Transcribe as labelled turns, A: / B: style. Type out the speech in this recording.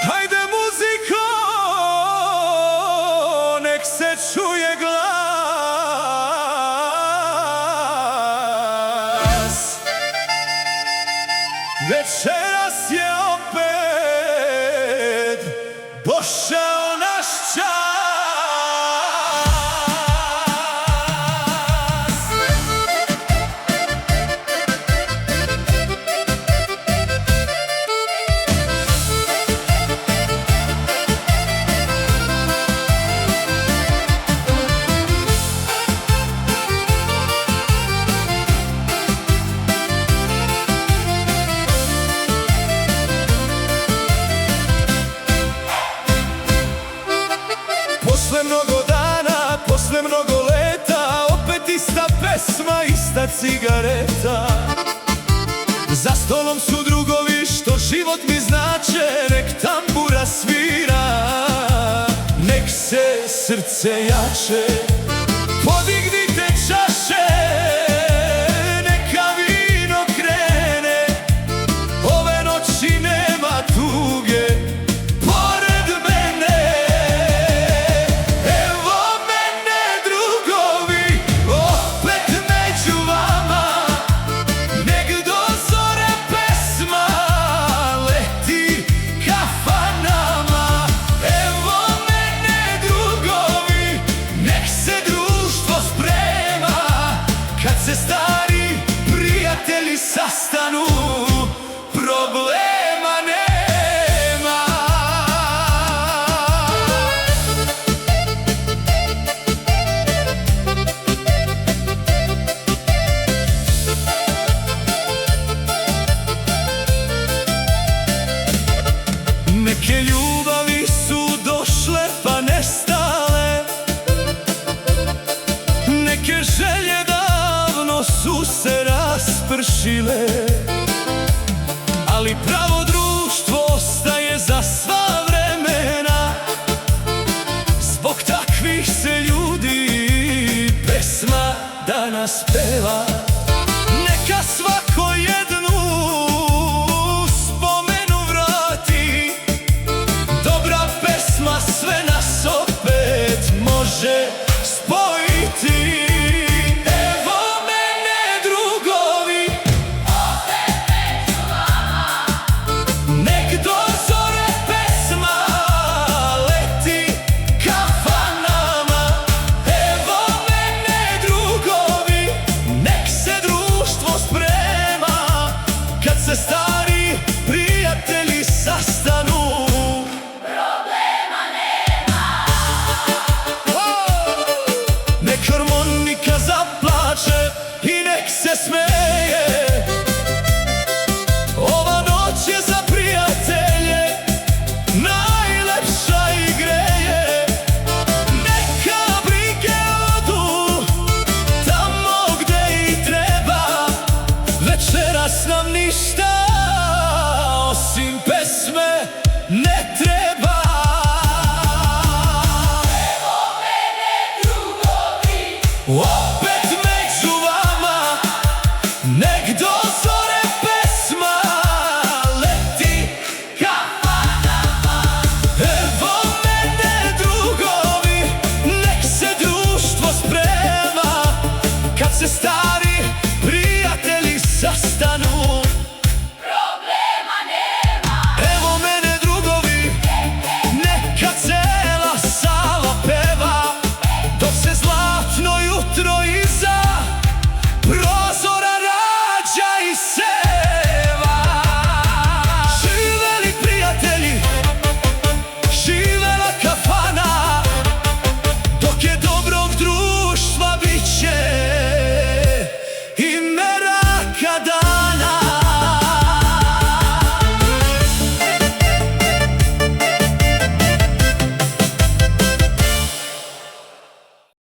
A: Hajde muziko, nek se čuje glas. Večeras je opet došao naš čas. Posle mnogo dana, posle mnogo leta, opet ista pesma, ista cigareta. Za stolom su drugovi što život mi znače, nek tambura svira, nek se srce jače. Podignite čaše, neka vino krene, ove noći nema tuge pored mene. Evo mene drugovi, opet među vama, nek do zore pesma leti kafanama. Evo mene drugovi, nek se društvo sprema, kad se stari prijatelji sastanu, problema nema. Neke ljubavi su došle pa nestale, neke želje davno su se raspršile, ali pravo društvo ostaje za sva vremena. Zbog takvih se ljudi pesma danas peva. Neka svako jednu spomenu vrati, dobra pesma sve nas opet može spojiti. Evo mene drugovi, opet među vama, nek do zore pesma leti kafanama. Evo mene drugovi, nek se društvo sprema, kad se stari prijatelji sastanu, problema nema. Nek harmonika zaplače i nek se smeje, ova noć je za prijatelje najlepša i greje. Neka brige odu tamo gde i treba, večeras nam ništa osim pesme ne treba.